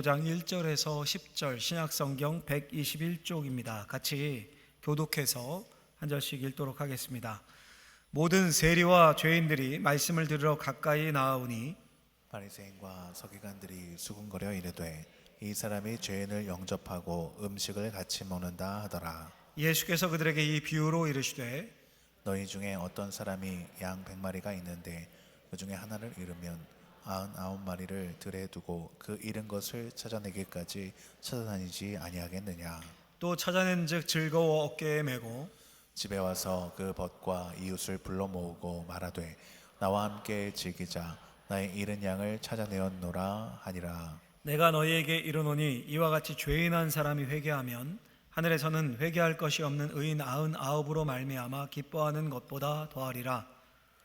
5장 1절에서 10절 신약성경 121쪽입니다. 같이 교독해서 한 절씩 읽도록 하겠습니다. 모든 세리와 죄인들이 말씀을 들으러 가까이 나아오니 바리새인과 서기관들이 수군거려 이르되 이 사람이 죄인을 영접하고 음식을 같이 먹는다 하더라. 예수께서 그들에게 이 비유로 이르시되 너희 중에 어떤 사람이 양 100마리가 있는데 그 중에 하나를 잃으면 99마리를 들에 두고 그 잃은 것을 찾아내기까지 찾아다니지 아니하겠느냐. 또 찾아낸즉 즐거워 어깨에 메고 집에 와서 그 벗과 이웃을 불러 모으고 말하되 나와 함께 즐기자. 나의 잃은 양을 찾아내었노라 하니라. 내가 너희에게 이르노니 이와 같이 죄인한 사람이 회개하면 하늘에서는 회개할 것이 없는 의인 99으로 말미암아 기뻐하는 것보다 더하리라.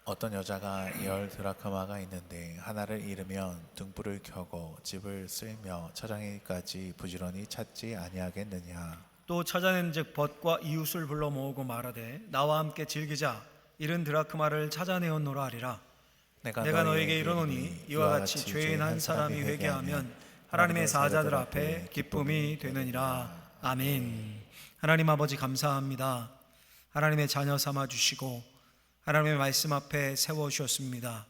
어떤 여자가 10드라크마가 있는데 하나를 잃으면 등불을 켜고 집을 쓸며 찾아내기까지 부지런히 찾지 아니하겠느냐. 또 찾아낸즉 벗과 이웃을 불러 모으고 말하되 나와 함께 즐기자. 이른 드라크마를 찾아내었노라 하리라. 내가 너에게 이르노니 이와 같이 죄인 한 사람이 회개하면 하나님의 사자들 앞에 기쁨이 되느니라. 아멘. 하나님 아버지 감사합니다. 하나님의 자녀 삼아 주시고 하나님의 말씀 앞에 세워주셨습니다.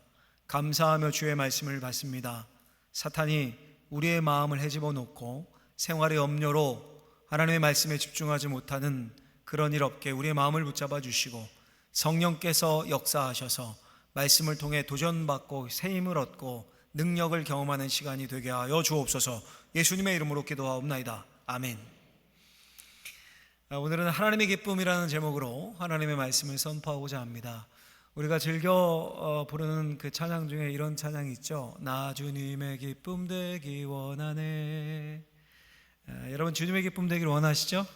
감사하며 주의 말씀을 받습니다. 사탄이 우리의 마음을 헤집어 놓고 생활의 염려로 하나님의 말씀에 집중하지 못하는 그런 일 없게 우리의 마음을 붙잡아 주시고 성령께서 역사하셔서 말씀을 통해 도전받고 새힘을 얻고 능력을 경험하는 시간이 되게 하여 주옵소서. 예수님의 이름으로 기도하옵나이다. 아멘. 오늘은 하나님의 기쁨이라는 제목으로 하나님의 말씀을 선포하고자 합니다. 우리가 즐겨 부르는 그 찬양 중에 이런 찬양이 있죠. 나 주님의 기쁨 되기 원하네. 여러분 주님의 기쁨 되기를 원하시죠?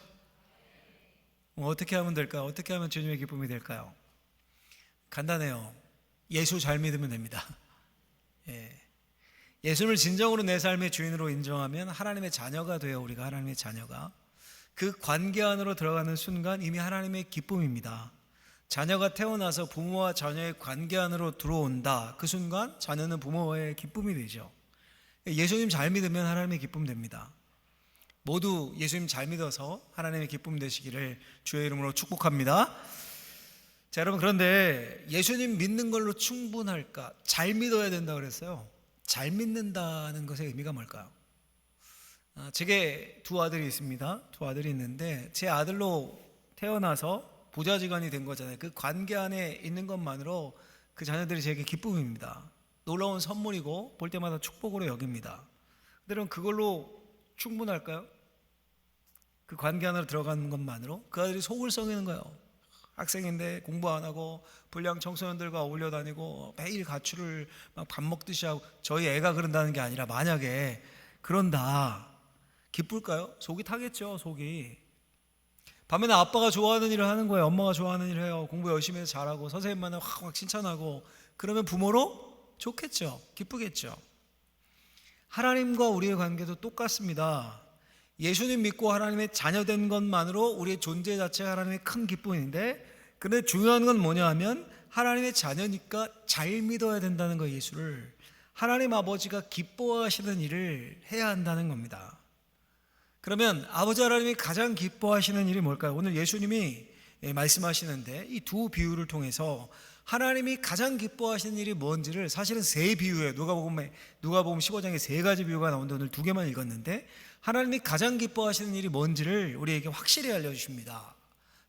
어떻게 하면 될까요? 어떻게 하면 주님의 기쁨이 될까요? 간단해요. 예수 잘 믿으면 됩니다. 예수를 진정으로 내 삶의 주인으로 인정하면 하나님의 자녀가 돼요. 우리가 하나님의 자녀가 그 관계 안으로 들어가는 순간 이미 하나님의 기쁨입니다. 자녀가 태어나서 부모와 자녀의 관계 안으로 들어온다. 그 순간 자녀는 부모의 기쁨이 되죠. 예수님 잘 믿으면 하나님의 기쁨 됩니다. 모두 예수님 잘 믿어서 하나님의 기쁨 되시기를 주의 이름으로 축복합니다. 자, 여러분, 그런데 예수님 믿는 걸로 충분할까? 잘 믿어야 된다고 그랬어요. 잘 믿는다는 것의 의미가 뭘까요? 제게 두 아들이 있습니다. 두 아들이 있는데 제 아들로 태어나서 부자지간이 된 거잖아요. 그 관계 안에 있는 것만으로 그 자녀들이 제게 기쁨입니다. 놀라운 선물이고 볼 때마다 축복으로 여깁니다. 여러분, 그걸로 충분할까요? 그 관계 안으로 들어가는 것만으로 그 아들이 속을 썩이는 거예요. 학생인데 공부 안 하고 불량 청소년들과 어울려 다니고 매일 가출을 막 밥 먹듯이 하고. 저희 애가 그런다는 게 아니라 만약에 그런다, 기쁠까요? 속이 타겠죠. 속이. 밤에는 아빠가 좋아하는 일을 하는 거예요. 엄마가 좋아하는 일을 해요. 공부 열심히 해서 잘하고 선생님만 확 칭찬하고. 그러면 부모로 좋겠죠. 기쁘겠죠. 하나님과 우리의 관계도 똑같습니다. 예수님 믿고 하나님의 자녀된 것만으로 우리의 존재 자체가 하나님의 큰 기쁨인데, 그런데 중요한 건 뭐냐 하면 하나님의 자녀니까 잘 믿어야 된다는 거예요. 예수를 하나님 아버지가 기뻐하시는 일을 해야 한다는 겁니다. 그러면 아버지 하나님이 가장 기뻐하시는 일이 뭘까요? 오늘 예수님이 말씀하시는데 이 두 비유를 통해서 하나님이 가장 기뻐하시는 일이 뭔지를 사실은 세 비유예요. 누가복음 15장에 세 가지 비유가 나오는데 오늘 두 개만 읽었는데 하나님이 가장 기뻐하시는 일이 뭔지를 우리에게 확실히 알려주십니다.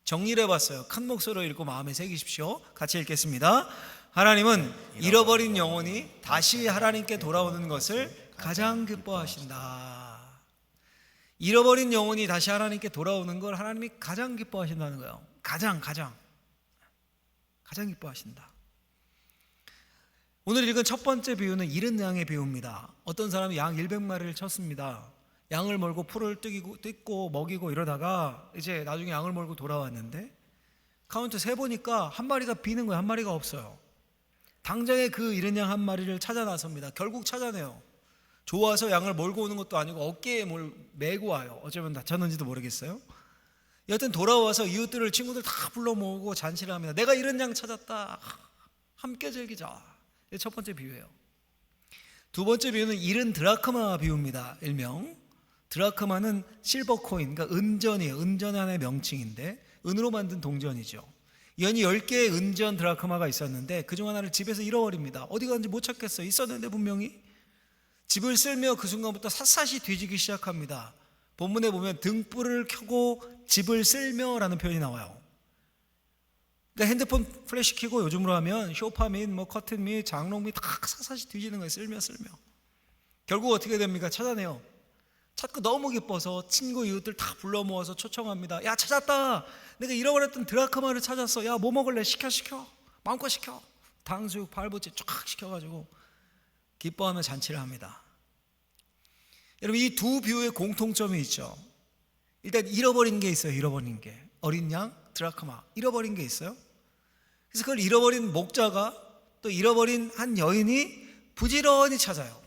정리를 해봤어요. 큰 목소리로 읽고 마음에 새기십시오. 같이 읽겠습니다. 하나님은 잃어버린 영혼이 다시 하나님께 돌아오는 것을 가장 기뻐하신다. 잃어버린 영혼이 다시 하나님께 돌아오는 걸 하나님이 가장 기뻐하신다는 거예요. 가장 기뻐하신다. 오늘 읽은 첫 번째 비유는 잃은 양의 비유입니다. 어떤 사람이 양 100마리를 쳤습니다. 양을 몰고 풀을 뜯고 먹이고 이러다가 이제 나중에 양을 몰고 돌아왔는데 카운트 세보니까 한 마리가 비는 거예요. 한 마리가 없어요. 당장에 그 잃은 양 한 마리를 찾아 나섭니다. 결국 찾아내요. 좋아서 양을 몰고 오는 것도 아니고 어깨에 메고 와요. 어쩌면 다쳤는지도 모르겠어요. 여하튼 돌아와서 이웃들을, 친구들 다 불러 모으고 잔치를 합니다. 내가 잃은 양 찾았다. 함께 즐기자. 이게 첫 번째 비유예요. 두 번째 비유는 잃은 드라크마 비유입니다. 일명 드라크마는 실버 코인, 그러니까 은전이에요. 은전의 하나의 명칭인데 은으로 만든 동전이죠. 연이 10개의 은전 드라크마가 있었는데 그중 하나를 집에서 잃어버립니다. 어디 갔는지 못 찾겠어요. 있었는데 분명히. 집을 쓸며 그 순간부터 샅샅이 뒤지기 시작합니다. 본문에 보면 등불을 켜고 집을 쓸며라는 표현이 나와요. 그러니까 핸드폰 플래시 켜고 요즘으로 하면 쇼파 및 커튼 및 장롱 및 다 샅샅이 뒤지는 거예요. 쓸며. 결국 어떻게 됩니까? 찾아내요. 찾고 너무 기뻐서 친구 이웃들 다 불러 모아서 초청합니다. 야, 찾았다. 내가 잃어버렸던 드라크마를 찾았어. 야, 뭐 먹을래? 시켜. 마음껏 시켜. 탕수육, 팔보채 쫙 시켜가지고 기뻐하며 잔치를 합니다. 여러분, 이 두 비유의 공통점이 있죠. 일단 잃어버린 게 있어요. 잃어버린 게. 어린 양, 드라크마. 잃어버린 게 있어요. 그래서 그걸 잃어버린 목자가 또 잃어버린 한 여인이 부지런히 찾아요.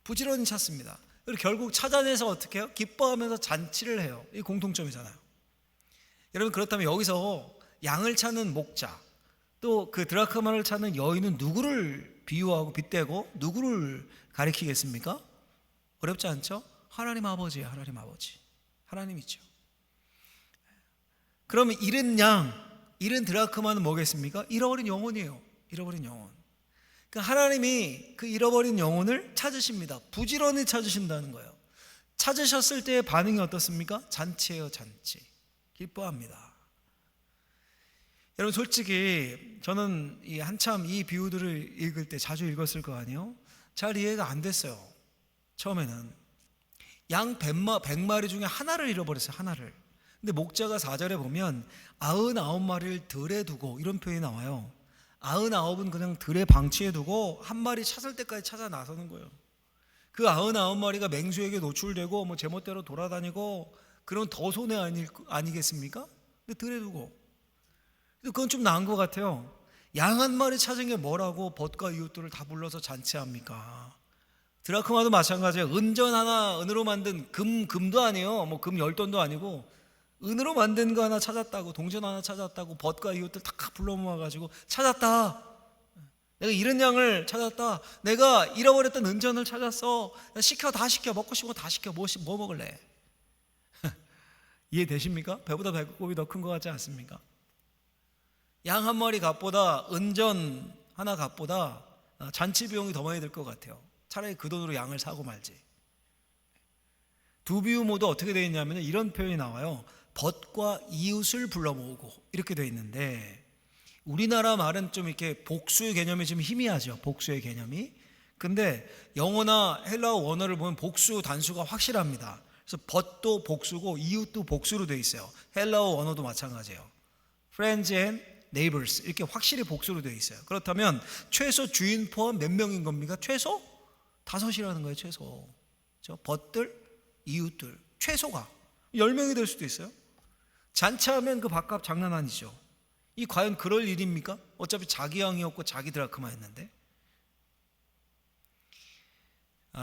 부지런히 찾습니다. 그리고 결국 찾아내서 어떻게 해요? 기뻐하면서 잔치를 해요. 이 공통점이잖아요. 여러분, 그렇다면 여기서 양을 찾는 목자 또 그 드라크마를 찾는 여인은 누구를 비유하고 빗대고 누구를 가리키겠습니까? 어렵지 않죠? 하나님 아버지예요. 하나님 아버지. 하나님이죠. 그러면 잃은 양, 잃은 드라크마는 뭐겠습니까? 잃어버린 영혼이에요. 잃어버린 영혼. 그러니까 하나님이 그 잃어버린 영혼을 찾으십니다. 부지런히 찾으신다는 거예요. 찾으셨을 때의 반응이 어떻습니까? 잔치예요, 잔치. 기뻐합니다. 여러분, 솔직히 저는 한참 이 비유들을 읽을 때 자주 읽었을 거 아니에요? 잘 이해가 안 됐어요. 처음에는 양 100마리 중에 하나를 잃어버렸어요. 하나를. 근데 목자가 4절에 보면 99마리를 들에 두고 이런 표현이 나와요. 99은 그냥 들에 방치해 두고 한 마리 찾을 때까지 찾아 나서는 거예요. 그 99마리가 맹수에게 노출되고 제멋대로 돌아다니고 그런 더 손해 아니겠습니까? 근데 들에 두고. 그건 좀 나은 것 같아요. 양 한 마리 찾은 게 뭐라고 벗과 이웃들을 다 불러서 잔치합니까? 드라크마도 마찬가지예요. 은전 하나, 은으로 만든 금도 아니에요. 금 10돈도 아니고 은으로 만든 거 하나 찾았다고, 동전 하나 찾았다고 벗과 이웃들 다 불러 모아가지고 찾았다. 내가 잃은 양을 찾았다. 내가 잃어버렸던 은전을 찾았어. 다 시켜. 먹고 싶은 거 다 시켜. 뭐 먹을래? 이해되십니까? 배보다 배꼽이 더 큰 것 같지 않습니까? 양 한 마리 값보다 은전 하나 값보다 잔치 비용이 더 많이 들 것 같아요. 차라리 그 돈으로 양을 사고 말지. 두 비유 모두 어떻게 되어 있냐면 이런 표현이 나와요. 벗과 이웃을 불러 모으고 이렇게 되어 있는데 우리나라 말은 좀 이렇게 복수의 개념이 좀 희미하죠. 복수의 개념이. 근데 영어나 헬라어 원어를 보면 복수 단수가 확실합니다. 그래서 벗도 복수고 이웃도 복수로 되어 있어요. 헬라어 원어도 마찬가지예요. Friends and neighbors 이렇게 확실히 복수로 되어 있어요. 그렇다면 최소 주인 포함 몇 명인 겁니까? 최소 5이라는 거예요. 최소. 벗들, 이웃들 최소가 10명이 될 수도 있어요. 잔치하면 그 밥값 장난 아니죠. 이 과연 그럴 일입니까? 어차피 자기 양이었고 자기 드라크마였는데.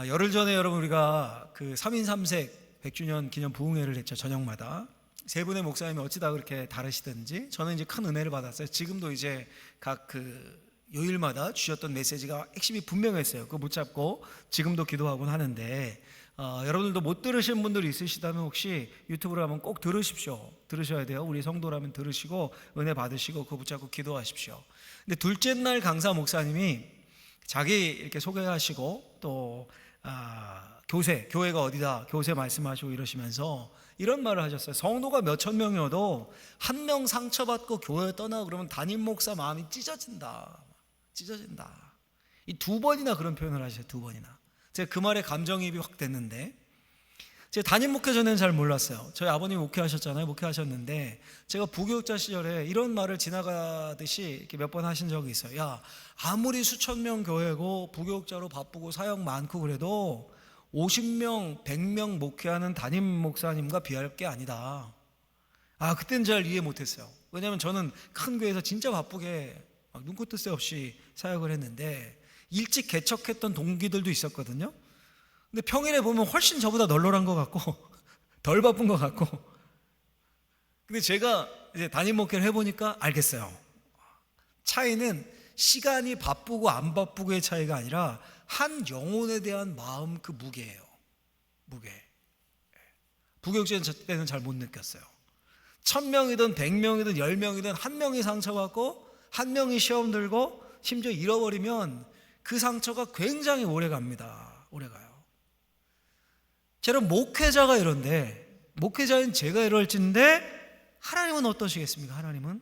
열흘 전에 여러분 우리가 그 3인 3색 100주년 기념 부흥회를 했죠. 저녁마다 세 분의 목사님이 어찌다 그렇게 다르시든지 저는 이제 큰 은혜를 받았어요. 지금도 이제 각 그 요일마다 주셨던 메시지가 핵심이 분명했어요. 그거 붙잡고 지금도 기도하곤 하는데 여러분들도 못 들으신 분들이 있으시다면 혹시 유튜브로 한번 꼭 들으십시오. 들으셔야 돼요. 우리 성도라면 들으시고 은혜 받으시고 그거 붙잡고 기도하십시오. 근데 둘째 날 강사 목사님이 자기 이렇게 소개하시고 또 교회가 어디다 교세 말씀하시고 이러시면서 이런 말을 하셨어요. 성도가 몇천 명이어도 한 명 상처받고 교회 떠나 그러면 담임 목사 마음이 찢어진다. 이 2번이나 그런 표현을 하셨어요. 2번이나. 제가 그 말에 감정이입이 확 됐는데 제가 담임 목회 전에는 잘 몰랐어요. 저희 아버님이 목회하셨잖아요. 목회하셨는데 제가 부교육자 시절에 이런 말을 지나가듯이 이렇게 몇 번 하신 적이 있어요. 야, 아무리 수천 명 교회고 부교육자로 바쁘고 사역 많고 그래도 50명, 100명 목회하는 담임 목사님과 비할 게 아니다. 그때는 잘 이해 못했어요. 왜냐하면 저는 큰 교회에서 진짜 바쁘게 눈코 뜰 새 없이 사역을 했는데 일찍 개척했던 동기들도 있었거든요. 근데 평일에 보면 훨씬 저보다 널널한 것 같고 덜 바쁜 것 같고. 근데 제가 이제 담임 목회를 해보니까 알겠어요. 차이는 시간이 바쁘고 안 바쁘고의 차이가 아니라 한 영혼에 대한 마음 그 무게예요. 무게. 부교육자 때는 잘 못 느꼈어요. 1000명이든 100명이든 10명이든 한 명이 상처받고 한 명이 시험 들고 심지어 잃어버리면 그 상처가 굉장히 오래 갑니다. 오래 가요. 저는 목회자가 이런데, 목회자인 제가 이럴진데 하나님은 어떠시겠습니까? 하나님은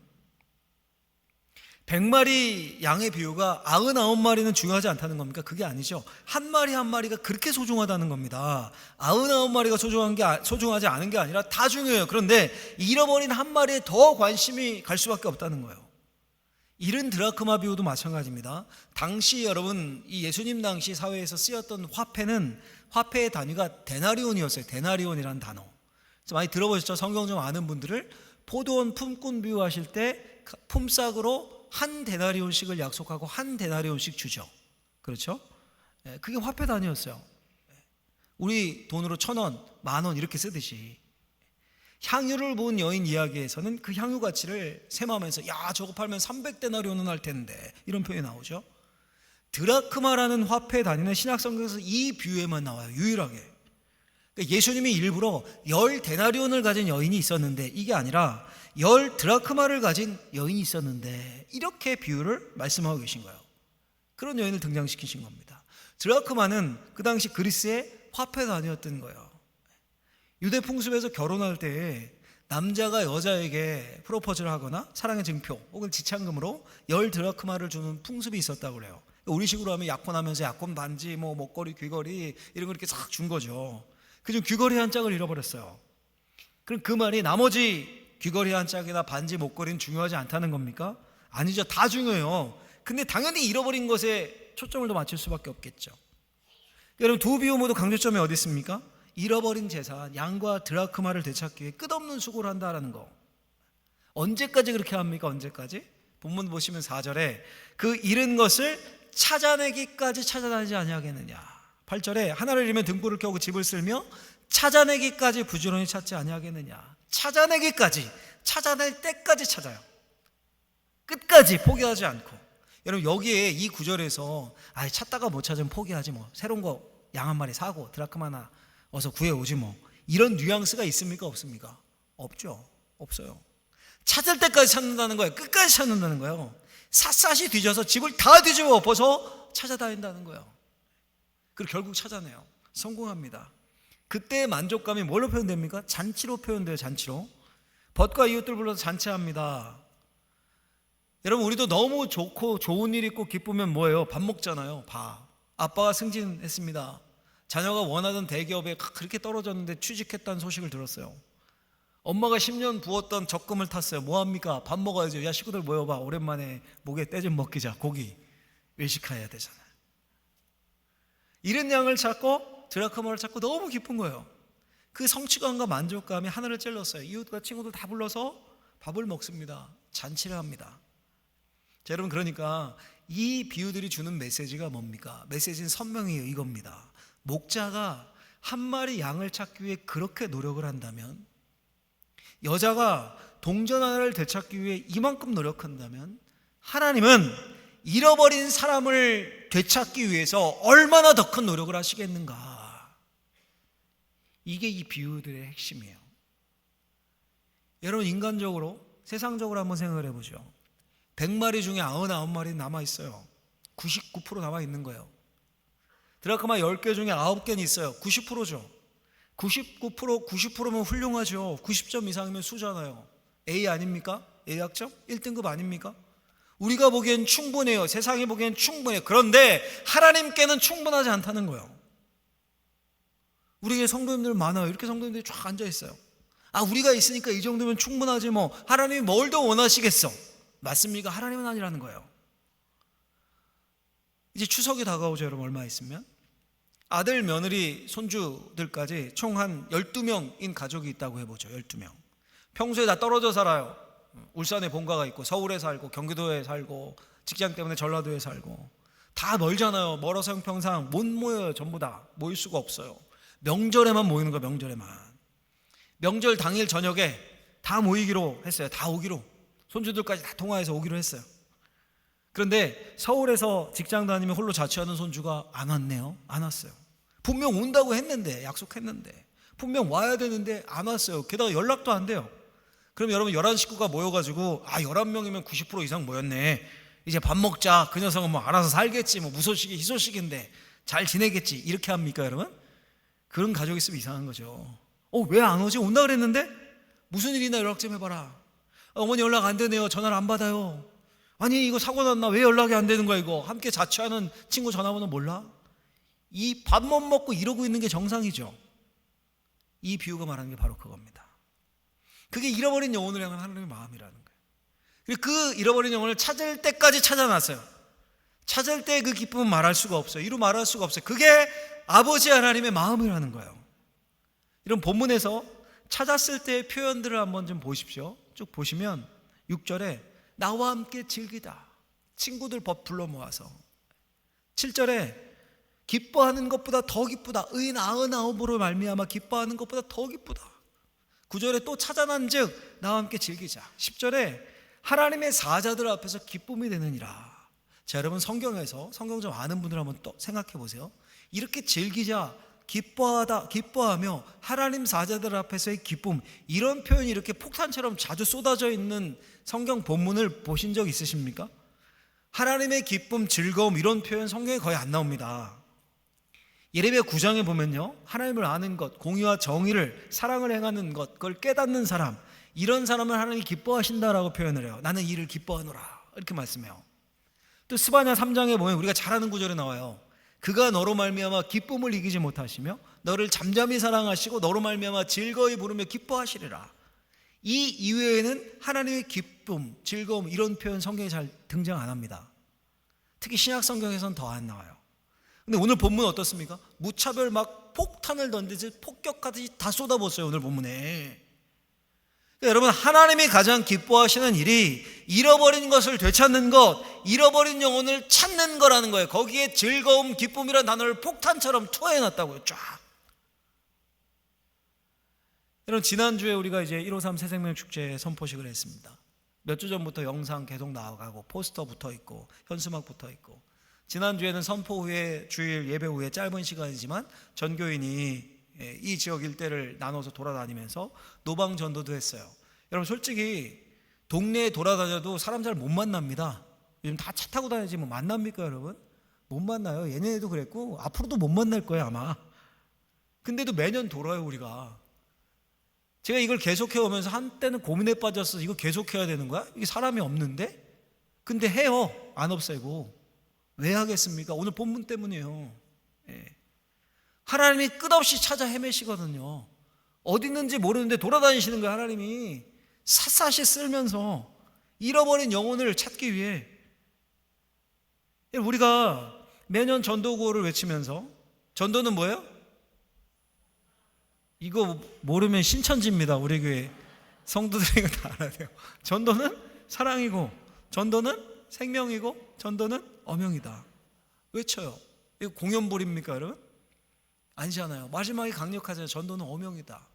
100마리 양의 비유가 99마리는 중요하지 않다는 겁니까? 그게 아니죠. 한 마리 한 마리가 그렇게 소중하다는 겁니다. 99마리가 소중하지 않은 게 아니라 다 중요해요. 그런데 잃어버린 한 마리에 더 관심이 갈 수밖에 없다는 거예요. 이른 드라크마 비유도 마찬가지입니다. 당시 여러분, 이 예수님 당시 사회에서 쓰였던 화폐의 단위가 데나리온이었어요. 데나리온이라는 단어 많이 들어보셨죠? 성경 좀 아는 분들을 포도원 품꾼 비유하실 때 품삯으로 한 데나리온씩을 약속하고 한 데나리온씩 주죠. 그렇죠? 그게 화폐 단위였어요. 우리 돈으로 1000원, 10,000원 이렇게 쓰듯이 향유를 본 여인 이야기에서는 그 향유 가치를 셈하면서 야 저거 팔면 300데나리온은 할 텐데 이런 표현이 나오죠. 드라크마라는 화폐 단위는 신약 성경에서 이 비유에만 나와요. 유일하게. 그러니까 예수님이 일부러 10데나리온을 가진 여인이 있었는데 이게 아니라 10드라크마를 가진 여인이 있었는데 이렇게 비유를 말씀하고 계신 거예요. 그런 여인을 등장시키신 겁니다. 드라크마는 그 당시 그리스의 화폐 단위였던 거예요. 유대 풍습에서 결혼할 때 남자가 여자에게 프로포즈를 하거나 사랑의 증표 혹은 지참금으로 10드라크마를 주는 풍습이 있었다고 그래요. 우리식으로 하면 약혼하면서 약혼 반지, 뭐 목걸이, 귀걸이 이런 거 이렇게 싹 준 거죠. 그중 귀걸이 한 짝을 잃어버렸어요. 그럼 그 말이 나머지 귀걸이 한 짝이나 반지, 목걸이는 중요하지 않다는 겁니까? 아니죠. 다 중요해요. 근데 당연히 잃어버린 것에 초점을 더 맞출 수밖에 없겠죠. 여러분 두 비유 모두 강조점이 어디 있습니까? 잃어버린 재산, 양과 드라크마를 되찾기 위해 끝없는 수고를 한다라는 거. 언제까지 그렇게 합니까? 언제까지? 본문 보시면 4절에 그 잃은 것을 찾아내기까지 찾아다니지 아니하겠느냐. 8절에 하나를 잃으면 등불을 켜고 집을 쓸며 찾아내기까지 부지런히 찾지 아니하겠느냐. 찾아내기까지, 찾아낼 때까지 찾아요. 끝까지 포기하지 않고. 여러분 여기에 이 구절에서 찾다가 못 찾으면 포기하지 뭐 새로운 거 양 한 마리 사고 드라크마 하나 어서 구해오지 뭐 이런 뉘앙스가 있습니까? 없습니까? 없죠. 없어요. 찾을 때까지 찾는다는 거예요. 끝까지 찾는다는 거예요. 샅샅이 뒤져서 집을 다 뒤집어 엎어서 찾아다닌다는 거예요. 그리고 결국 찾아내요. 성공합니다. 그때의 만족감이 뭘로 표현됩니까? 잔치로 표현돼요. 잔치로. 벗과 이웃들 불러서 잔치합니다. 여러분 우리도 너무 좋고 좋은 일 있고 기쁘면 뭐예요? 밥 먹잖아요. 밥. 아빠가 승진했습니다. 자녀가 원하던 대기업에 그렇게 떨어졌는데 취직했다는 소식을 들었어요. 엄마가 10년 부었던 적금을 탔어요. 뭐합니까? 밥 먹어야죠. 야 식구들 모여봐. 오랜만에 목에 때 좀 먹기자. 고기 외식해야 되잖아요. 잃은 양을 찾고 드라크마를 찾고 너무 기쁜 거예요. 그 성취감과 만족감이 하늘을 찔렀어요. 이웃과 친구들 다 불러서 밥을 먹습니다. 잔치를 합니다. 자, 여러분 그러니까 이 비유들이 주는 메시지가 뭡니까? 메시지는 선명해요. 이겁니다. 목자가 한 마리 양을 찾기 위해 그렇게 노력을 한다면, 여자가 동전 하나를 되찾기 위해 이만큼 노력한다면, 하나님은 잃어버린 사람을 되찾기 위해서 얼마나 더 큰 노력을 하시겠는가. 이게 이 비유들의 핵심이에요. 여러분 인간적으로 세상적으로 한번 생각을 해보죠. 100마리 중에 99마리 남아있어요. 99% 남아있는 거예요. 드라크마 10개 중에 9개는 있어요. 90%죠. 90%면 훌륭하죠. 90점 이상이면 수잖아요. A 아닙니까? A 학점? 1등급 아닙니까? 우리가 보기엔 충분해요. 세상이 보기엔 충분해요. 그런데 하나님께는 충분하지 않다는 거예요. 우리에게 성도님들 많아요. 이렇게 성도님들이 쫙 앉아있어요. 우리가 있으니까 이 정도면 충분하지 뭐. 하나님이 뭘 더 원하시겠어? 맞습니까? 하나님은 아니라는 거예요. 이제 추석이 다가오죠. 여러분 얼마 있으면 아들, 며느리, 손주들까지 총 한 12명인 가족이 있다고 해보죠. 12명. 평소에 다 떨어져 살아요. 울산에 본가가 있고 서울에 살고 경기도에 살고 직장 때문에 전라도에 살고 다 멀잖아요. 멀어서 형평상 못 모여요. 전부 다 모일 수가 없어요. 명절에만 모이는 거예요. 명절에만. 명절 당일 저녁에 다 모이기로 했어요. 다 오기로. 손주들까지 다 통화해서 오기로 했어요. 그런데 서울에서 직장 다니며 홀로 자취하는 손주가 안 왔네요. 안 왔어요. 분명 온다고 했는데, 약속했는데, 분명 와야 되는데 안 왔어요. 게다가 연락도 안 돼요. 그럼 여러분 11식구가 모여가지고 11명이면 90% 이상 모였네, 이제 밥 먹자, 그 녀석은 뭐 알아서 살겠지, 뭐 무소식이 희소식인데 잘 지내겠지, 이렇게 합니까 여러분? 그런 가족 있으면 이상한 거죠. 왜 안 오지? 온다 그랬는데? 무슨 일이나 연락 좀 해봐라. 어머니 연락 안 되네요. 전화를 안 받아요. 아니 이거 사고 났나? 왜 연락이 안 되는 거야 이거? 함께 자취하는 친구 전화번호 몰라? 이 밥 못 먹고 이러고 있는 게 정상이죠. 이 비유가 말하는 게 바로 그겁니다. 그게 잃어버린 영혼을 향한 하나님의 마음이라는 거예요. 그리고 그 잃어버린 영혼을 찾을 때까지 찾아놨어요. 찾을 때 그 기쁨은 말할 수가 없어요. 이루 말할 수가 없어요. 그게 아버지 하나님의 마음이라는 거예요. 이런 본문에서 찾았을 때의 표현들을 한번 좀 보십시오. 쭉 보시면 6절에 나와 함께 즐기다, 친구들 불러 모아서. 7절에 기뻐하는 것보다 더 기쁘다, 의인 99으로 말미암아 기뻐하는 것보다 더 기쁘다. 9절에 또 찾아난 즉 나와 함께 즐기자. 10절에 하나님의 사자들 앞에서 기쁨이 되느니라. 자, 여러분 성경에서 성경 좀 아는 분들 한번 또 생각해 보세요. 이렇게 즐기자, 기뻐하며 하나님 사자들 앞에서의 기쁨, 이런 표현이 이렇게 폭탄처럼 자주 쏟아져 있는 성경 본문을 보신 적 있으십니까? 하나님의 기쁨, 즐거움, 이런 표현 성경에 거의 안 나옵니다. 예레미야 9장에 보면요, 하나님을 아는 것, 공의와 정의를, 사랑을 행하는 것, 그걸 깨닫는 사람, 이런 사람을 하나님이 기뻐하신다라고 표현을 해요. 나는 이를 기뻐하노라, 이렇게 말씀해요. 또 스바냐 3장에 보면 우리가 잘 아는 구절에 나와요. 그가 너로 말미암아 기쁨을 이기지 못하시며 너를 잠잠히 사랑하시고 너로 말미암아 즐거이 부르며 기뻐하시리라. 이 이외에는 하나님의 기쁨, 즐거움, 이런 표현 성경에 잘 등장 안 합니다. 특히 신약 성경에서는 더 안 나와요. 근데 오늘 본문 어떻습니까? 무차별 막 폭탄을 던지듯이 폭격하듯이 다 쏟아부었어요, 오늘 본문에. 그러니까 여러분, 하나님이 가장 기뻐하시는 일이 잃어버린 것을 되찾는 것, 잃어버린 영혼을 찾는 거라는 거예요. 거기에 즐거움, 기쁨이라는 단어를 폭탄처럼 투하해놨다고요, 쫙. 여러분, 지난주에 우리가 이제 153 새생명 축제 선포식을 했습니다. 몇 주 전부터 영상 계속 나와가고 포스터 붙어 있고 현수막 붙어 있고, 지난주에는 선포 후에 주일 예배 후에 짧은 시간이지만 전교인이 이 지역 일대를 나눠서 돌아다니면서 노방 전도도 했어요. 여러분, 솔직히 동네에 돌아다녀도 사람 잘 못 만납니다. 요즘 다 차 타고 다니지 뭐 만납니까 여러분? 못 만나요. 예년에도 그랬고 앞으로도 못 만날 거예요 아마. 근데도 매년 돌아요 우리가. 제가 이걸 계속해 오면서 한때는 고민에 빠졌어. 이거 계속해야 되는 거야? 이게 사람이 없는데? 근데 해요. 안 없애고. 왜 하겠습니까? 오늘 본문 때문이에요. 하나님이 끝없이 찾아 헤매시거든요. 어디 있는지 모르는데 돌아다니시는 거예요. 하나님이 샅샅이 쓸면서 잃어버린 영혼을 찾기 위해. 우리가 매년 전도구호를 외치면서, 전도는 뭐예요? 이거 모르면 신천지입니다. 우리 교회 성도들이 이거 다 알아야 돼요. 전도는 사랑이고, 전도는 생명이고, 전도는 어명이다. 외쳐요. 이거 공연볼입니까 여러분? 아니잖아요. 마지막에 강력하잖아요. 전도는 어명이다.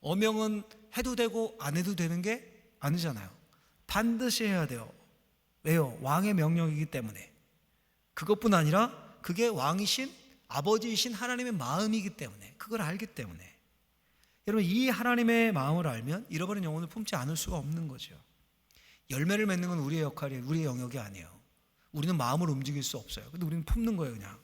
어명은 해도 되고 안 해도 되는 게 아니잖아요. 반드시 해야 돼요. 왜요? 왕의 명령이기 때문에. 그것뿐 아니라 그게 왕이신 아버지이신 하나님의 마음이기 때문에, 그걸 알기 때문에. 여러분, 이 하나님의 마음을 알면 잃어버린 영혼을 품지 않을 수가 없는 거죠. 열매를 맺는 건 우리의 역할이에요. 우리의 영역이 아니에요. 우리는 마음을 움직일 수 없어요. 근데 우리는 품는 거예요. 그냥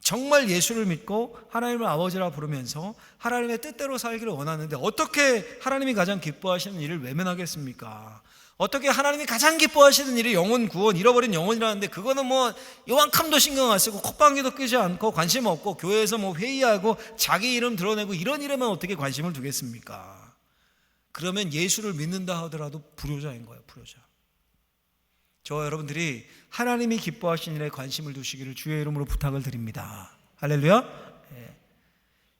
정말 예수를 믿고 하나님을 아버지라 부르면서 하나님의 뜻대로 살기를 원하는데, 어떻게 하나님이 가장 기뻐하시는 일을 외면하겠습니까? 어떻게 하나님이 가장 기뻐하시는 일이 영혼 구원, 잃어버린 영혼이라는데 그거는 뭐 요만큼도 신경 안 쓰고 콧방귀도 끄지 않고 관심 없고 교회에서 뭐 회의하고 자기 이름 드러내고 이런 일에만 어떻게 관심을 두겠습니까? 그러면 예수를 믿는다 하더라도 불효자인 거예요. 불효자. 저와 여러분들이 하나님이 기뻐하시는 일에 관심을 두시기를 주의 이름으로 부탁을 드립니다. 할렐루야.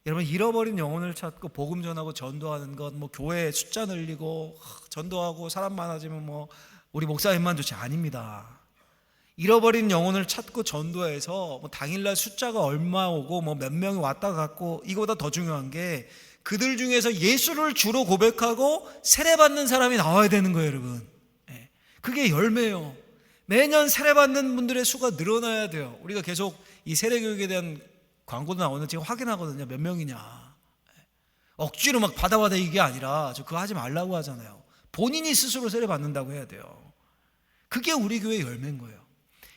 여러분, 잃어버린 영혼을 찾고 복음 전하고 전도하는 것, 뭐 교회 숫자 늘리고 전도하고 사람 많아지면 뭐 우리 목사님만 좋지, 아닙니다. 잃어버린 영혼을 찾고 전도해서 뭐 당일날 숫자가 얼마 오고 뭐 몇 명이 왔다 갔고, 이거보다 더 중요한 게 그들 중에서 예수를 주로 고백하고 세례받는 사람이 나와야 되는 거예요, 여러분. 그게 열매예요. 매년 세례받는 분들의 수가 늘어나야 돼요. 우리가 계속 이 세례교육에 대한 광고도 나오는데 제가 확인하거든요. 몇 명이냐. 억지로 막 받아 이게 아니라 저 그거 하지 말라고 하잖아요. 본인이 스스로 세례받는다고 해야 돼요. 그게 우리 교회의 열매인 거예요.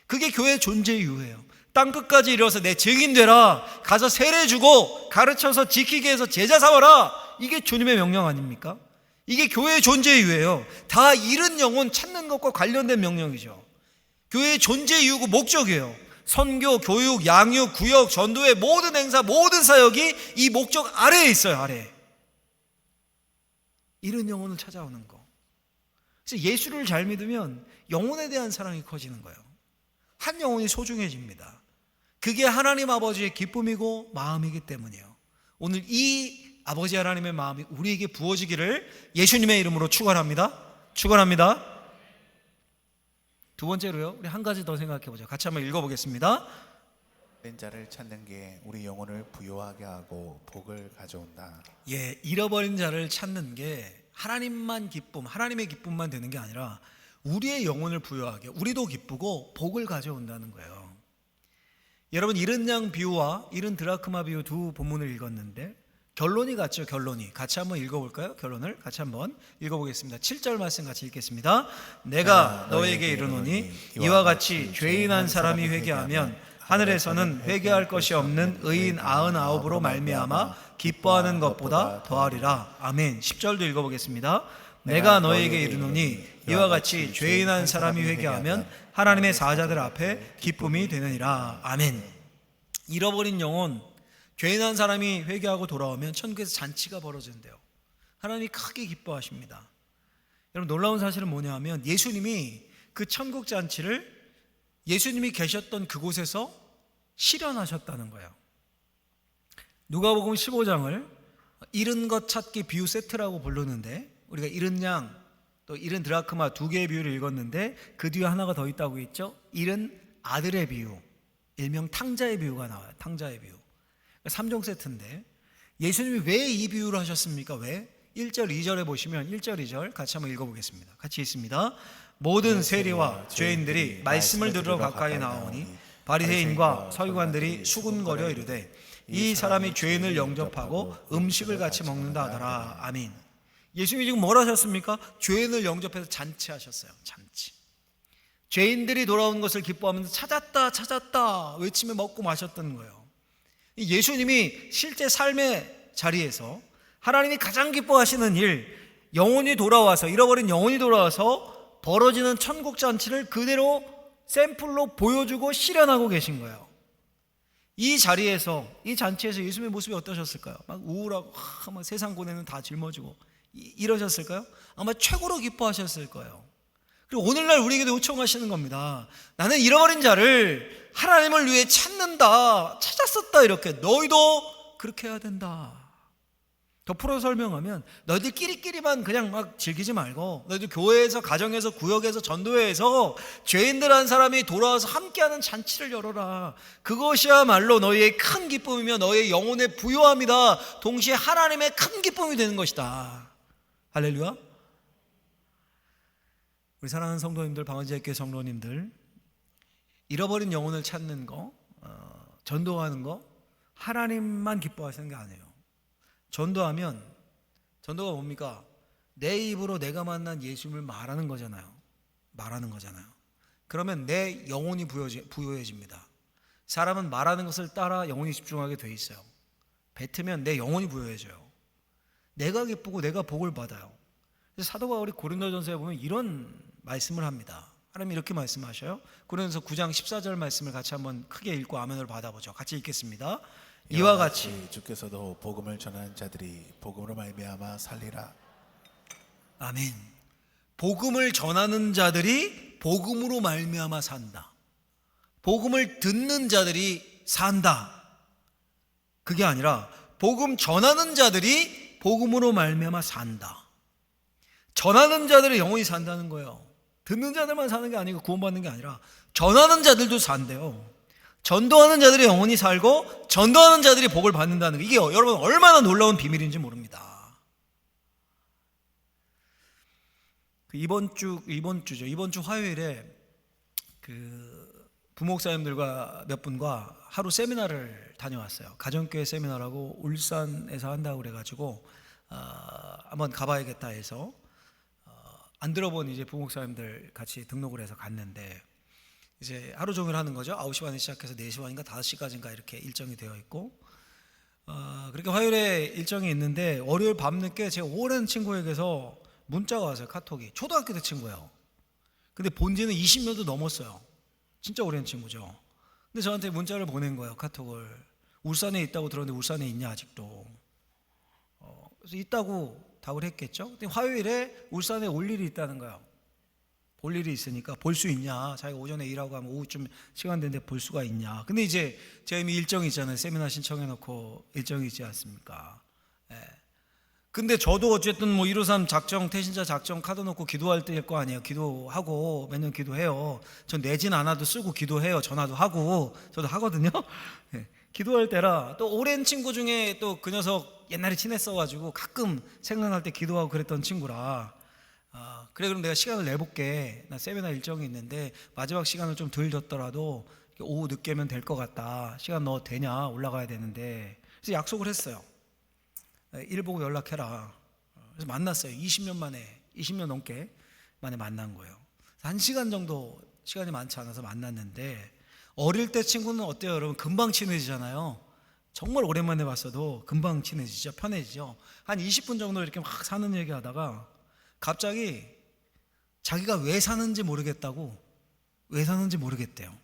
그게 교회의 존재 이유예요. 땅끝까지 이르러서 내 증인 되라. 가서 세례 주고 가르쳐서 지키게 해서 제자 삼아라. 이게 주님의 명령 아닙니까? 이게 교회의 존재 이유예요. 다 잃은 영혼 찾는 것과 관련된 명령이죠. 교회의 존재 이유고 목적이에요. 선교, 교육, 양육, 구역, 전도의 모든 행사, 모든 사역이 이 목적 아래에 있어요. 아래. 잃은 영혼을 찾아오는 거. 그래서 예수를 잘 믿으면 영혼에 대한 사랑이 커지는 거예요. 한 영혼이 소중해집니다. 그게 하나님 아버지의 기쁨이고 마음이기 때문이에요. 오늘 이 아버지 하나님의 마음이 우리에게 부어지기를 예수님의 이름으로 축원합니다. 축원합니다. 두 번째로요, 우리 한 가지 더 생각해 보죠. 같이 한번 읽어보겠습니다. 잃은 자를 찾는 게 우리 영혼을 부요하게 하고 복을 가져온다. 예, 잃어버린 자를 찾는 게 하나님만 기쁨, 하나님의 기쁨만 되는 게 아니라 우리의 영혼을 부요하게, 우리도 기쁘고 복을 가져온다는 거예요. 여러분, 잃은 양 비유와 잃은 드라크마 비유 두 본문을 읽었는데 결론이 같죠. 결론이 같이 한번 읽어볼까요? 결론을 같이 한번 읽어보겠습니다. 7절 말씀 같이 읽겠습니다. 내가 너에게 이르노니 이와 같이 죄인한 사람이 회개하면 하늘에서는 회개할 것이 없는 의인 99으로 말미암아 기뻐하는 것보다 더하리라. 아멘. 10절도 읽어보겠습니다. 내가 너에게 이르노니 이와 같이 죄인한 사람이 회개하면 하나님의 사자들 앞에 기쁨이 되느니라. 아멘. 잃어버린 영혼, 죄인한 사람이 회개하고 돌아오면 천국에서 잔치가 벌어진대요. 하나님이 크게 기뻐하십니다. 여러분, 놀라운 사실은 뭐냐 하면 예수님이 그 천국 잔치를 예수님이 계셨던 그곳에서 실현하셨다는 거예요. 누가복음 15장을 잃은 것 찾기 비유 세트라고 부르는데, 우리가 잃은 양 또 잃은 드라크마 두 개의 비유를 읽었는데 그 뒤에 하나가 더 있다고 했죠. 잃은 아들의 비유, 일명 탕자의 비유가 나와요. 탕자의 비유. 3종 세트인데 예수님이 왜 이 비유를 하셨습니까? 왜? 1절 2절에 보시면 1절 2절 같이 한번 읽어보겠습니다. 같이 있습니다. 모든 세리와 죄인들이 말씀을 들으러 가까이 나오니 바리새인과 서기관들이 수군거려 이르되 이 사람이 죄인을 영접하고 음식을 같이 먹는다 하더라. 아멘. 예수님이 지금 뭘 하셨습니까? 죄인을 영접해서 잔치하셨어요. 잔치. 죄인들이 돌아온 것을 기뻐하면서 찾았다 찾았다 외치며 먹고 마셨던 거예요. 예수님이 실제 삶의 자리에서 하나님이 가장 기뻐하시는 일, 영혼이 돌아와서, 잃어버린 영혼이 돌아와서 벌어지는 천국 잔치를 그대로 샘플로 보여주고 실현하고 계신 거예요. 이 자리에서, 이 잔치에서 예수님의 모습이 어떠셨을까요? 막 우울하고 막 세상 고뇌는 다 짊어지고 이러셨을까요? 아마 최고로 기뻐하셨을 거예요. 그리고 오늘날 우리에게도 요청하시는 겁니다. 나는 잃어버린 자를 하나님을 위해 찾는다, 찾았었다. 이렇게 너희도 그렇게 해야 된다. 더 풀어 설명하면 너희들끼리만 그냥 막 즐기지 말고 너희들 교회에서, 가정에서, 구역에서, 전도회에서 죄인들 한 사람이 돌아와서 함께하는 잔치를 열어라. 그것이야말로 너희의 큰 기쁨이며 너희의 영혼의 부요함이다. 동시에 하나님의 큰 기쁨이 되는 것이다. 할렐루야. 우리 사랑하는 성도님들, 방언제일교회 성도님들, 잃어버린 영혼을 찾는 거, 전도하는 거 하나님만 기뻐하시는 게 아니에요. 전도하면, 전도가 뭡니까? 내 입으로 내가 만난 예수님을 말하는 거잖아요. 말하는 거잖아요. 그러면 내 영혼이 부요해집니다. 사람은 말하는 것을 따라 영혼이 집중하게 돼 있어요. 뱉으면 내 영혼이 부요해져요. 내가 기쁘고 내가 복을 받아요. 그래서 사도 바울이 고린도전서에 보면 이런 말씀을 합니다. 하나님이 이렇게 말씀하셔요. 고린도전서 9장 14절 말씀을 같이 한번 크게 읽고 아멘을 받아보죠. 같이 읽겠습니다. 이와 같이 주께서도 복음을 전하는 자들이 복음으로 말미암아 살리라. 아멘. 복음을 전하는 자들이 복음으로 말미암아 산다. 복음을 듣는 자들이 산다. 그게 아니라 복음 전하는 자들이 복음으로 말미암아 산다. 전하는 자들의 영혼이 산다는 거예요. 듣는 자들만 사는 게 아니고 구원받는 게 아니라 전하는 자들도 산대요. 전도하는 자들의 영혼이 살고 전도하는 자들이 복을 받는다는 거, 이게 여러분 얼마나 놀라운 비밀인지 모릅니다. 이번 주 화요일에 그 부목사님들과 몇 분과 하루 세미나를 다녀왔어요. 가정교회 세미나라고 울산에서 한다고 그래가지고 한번 가봐야겠다 해서 안 들어본 이제 부목사님들 같이 등록을 해서 갔는데 이제 하루 종일 하는 거죠. 9시 반에 시작해서 4시 반인가 5시까지인가 이렇게 일정이 되어 있고 그렇게 화요일에 일정이 있는데 월요일 밤늦게 제 오랜 친구에게서 문자가 왔어요. 카톡이. 초등학교 때 친구예요. 근데 본 지는 20년도 넘었어요. 진짜 오랜 친구죠. 근데 저한테 문자를 보낸 거예요. 카톡을. 울산에 있다고 들었는데 울산에 있냐 아직도. 그래서 있다고 답을 했겠죠. 근데 화요일에 울산에 올 일이 있다는 거예요. 볼 일이 있으니까 볼 수 있냐. 자기가 오전에 일하고 하면 오후쯤 시간 되는데 볼 수가 있냐. 근데 이제 제가 이미 일정이 있잖아요. 세미나 신청해놓고 일정이 있지 않습니까? 예. 근데 저도 어쨌든 뭐 153 작정, 태신자 작정 카드 놓고 기도할 때일 거 아니에요. 기도하고 매년 기도해요. 전 내진 않아도 쓰고 기도해요. 전화도 하고 저도 하거든요. 예. 기도할 때라 또 오랜 친구 중에 또 그 녀석 옛날에 친했어가지고 가끔 생각날 때 기도하고 그랬던 친구라 그래 그럼 내가 시간을 내볼게. 나 세미나 일정이 있는데 마지막 시간을 좀 덜 줬더라도 오후 늦게면 될 것 같다. 시간 너 되냐? 올라가야 되는데. 그래서 약속을 했어요. 일 보고 연락해라. 그래서 만났어요. 20년 넘게 만에 만난 거예요. 1시간 정도 시간이 많지 않아서 만났는데 어릴 때 친구는 어때요? 여러분 금방 친해지잖아요. 정말 오랜만에 봤어도 금방 친해지죠. 편해지죠. 한 20분 정도 이렇게 막 사는 얘기 하다가 갑자기 자기가 왜 사는지 모르겠다고 왜 사는지 모르겠대요.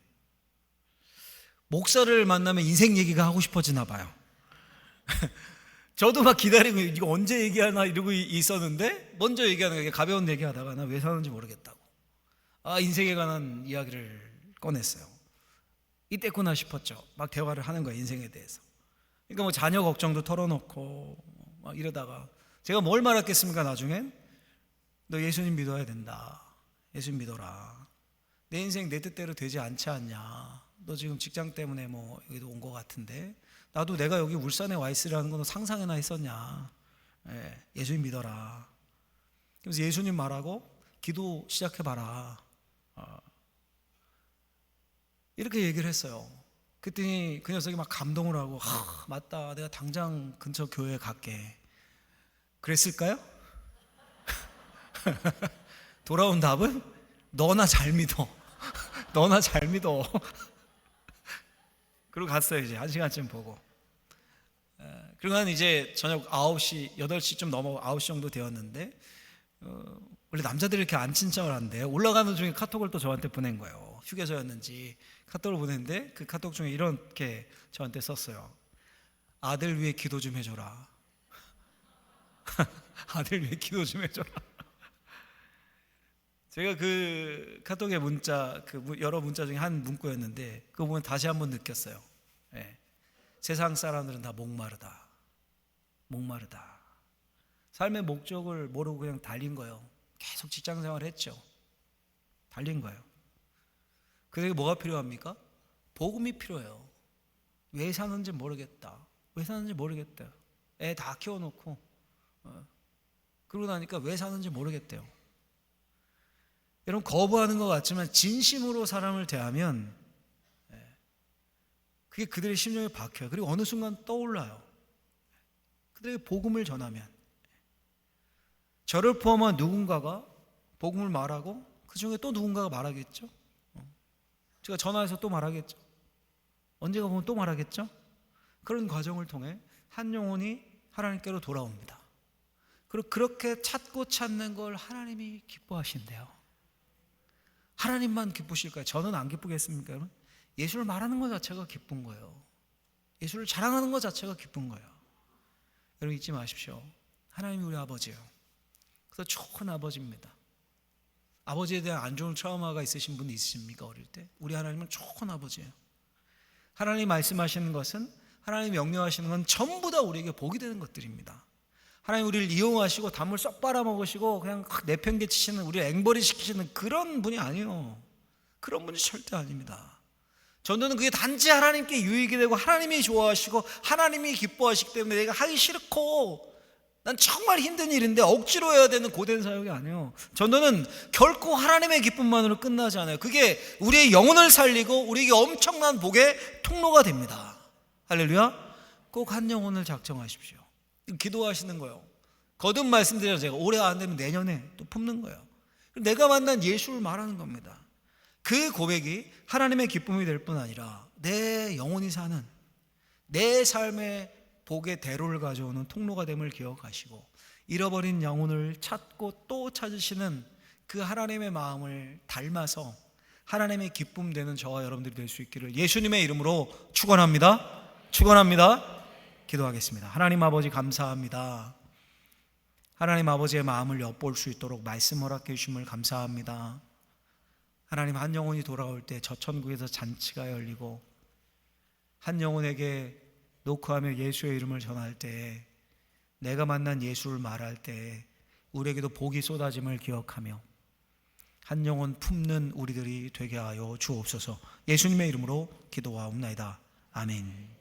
목사를 만나면 인생 얘기가 하고 싶어지나 봐요. 저도 막 기다리고 이거 언제 얘기하나 이러고 있었는데 먼저 얘기하는 게 가벼운 얘기하다가 나 왜 사는지 모르겠다고 인생에 관한 이야기를 꺼냈어요. 이때구나 싶었죠. 막 대화를 하는 거예요. 인생에 대해서. 그러니까 뭐 자녀 걱정도 털어놓고 막 이러다가 제가 뭘 말했겠습니까? 나중엔 너 예수님 믿어야 된다. 예수님 믿어라. 내 인생 내 뜻대로 되지 않지 않냐. 너 지금 직장 때문에 뭐 여기도 온 것 같은데 나도 내가 여기 울산에 와 있으라는 건 상상이나 했었냐. 예수님 믿어라. 그래서 예수님 말하고 기도 시작해봐라. 이렇게 얘기를 했어요. 그랬더니 그 녀석이 막 감동을 하고 맞다. 내가 당장 근처 교회에 갈게. 그랬을까요? 돌아온 답은 너나 잘 믿어. 너나 잘 믿어. 그리고 갔어요. 이제 1시간쯤 보고. 그리고 한 이제 저녁 9시, 8시쯤 넘어 9시 정도 되었는데 원래 남자들이 이렇게 안 친척을 한대요. 올라가는 중에 카톡을 또 저한테 보낸 거예요. 휴게소였는지 카톡을 보냈는데 그 카톡 중에 이렇게 저한테 썼어요. 아들 위해 기도 좀 해줘라. 아들 위해 기도 좀 해줘라. 제가 그 카톡의 문자, 그 여러 문자 중에 한 문구였는데 그거 보면 다시 한번 느꼈어요. 세상 사람들은 다 목마르다. 목마르다. 삶의 목적을 모르고 그냥 달린 거예요. 계속 직장 생활을 했죠. 달린 거예요. 그래서 뭐가 필요합니까? 복음이 필요해요. 왜 사는지 모르겠다. 왜 사는지 모르겠다. 애 다 키워놓고 그러고 나니까 왜 사는지 모르겠대요. 여러분 거부하는 것 같지만 진심으로 사람을 대하면 그게 그들의 심령에 박혀요. 그리고 어느 순간 떠올라요. 그들에게 복음을 전하면 저를 포함한 누군가가 복음을 말하고 그 중에 또 누군가가 말하겠죠. 제가 전화해서 또 말하겠죠. 언제가 보면 또 말하겠죠. 그런 과정을 통해 한 영혼이 하나님께로 돌아옵니다. 그리고 그렇게 찾고 찾는 걸 하나님이 기뻐하신대요. 하나님만 기쁘실까요? 저는 안 기쁘겠습니까? 여러분? 예수를 말하는 것 자체가 기쁜 거예요. 예수를 자랑하는 것 자체가 기쁜 거예요. 여러분 잊지 마십시오. 하나님이 우리 아버지예요. 그래서 좋은 아버지입니다. 아버지에 대한 안 좋은 트라우마가 있으신 분 있으십니까? 어릴 때? 우리 하나님은 좋은 아버지예요. 하나님 말씀하시는 것은, 하나님 명령하시는 건 전부 다 우리에게 복이 되는 것들입니다. 하나님 우리를 이용하시고 단물 쏙 빨아먹으시고 그냥 내팽개치시는, 우리를 앵벌이 시키시는 그런 분이 아니에요. 그런 분이 절대 아닙니다. 전도는 그게 단지 하나님께 유익이 되고 하나님이 좋아하시고 하나님이 기뻐하시기 때문에 내가 하기 싫고 난 정말 힘든 일인데 억지로 해야 되는 고된 사역이 아니에요. 전도는 결코 하나님의 기쁨만으로 끝나지 않아요. 그게 우리의 영혼을 살리고 우리에게 엄청난 복의 통로가 됩니다. 할렐루야. 꼭 한 영혼을 작정하십시오. 기도하시는 거예요. 거듭 말씀드려서 제가 올해 안 되면 내년에 또 품는 거예요. 내가 만난 예수를 말하는 겁니다. 그 고백이 하나님의 기쁨이 될 뿐 아니라 내 영혼이 사는 내 삶의 복의 대로를 가져오는 통로가 됨을 기억하시고 잃어버린 영혼을 찾고 또 찾으시는 그 하나님의 마음을 닮아서 하나님의 기쁨 되는 저와 여러분들이 될 수 있기를 예수님의 이름으로 축원합니다. 축원합니다. 기도하겠습니다. 하나님 아버지 감사합니다. 하나님 아버지의 마음을 엿볼 수 있도록 말씀 허락해 주심을 감사합니다. 하나님, 한 영혼이 돌아올 때 저 천국에서 잔치가 열리고 한 영혼에게 노크하며 예수의 이름을 전할 때, 내가 만난 예수를 말할 때 우리에게도 복이 쏟아짐을 기억하며 한 영혼 품는 우리들이 되게 하여 주옵소서. 예수님의 이름으로 기도하옵나이다. 아멘.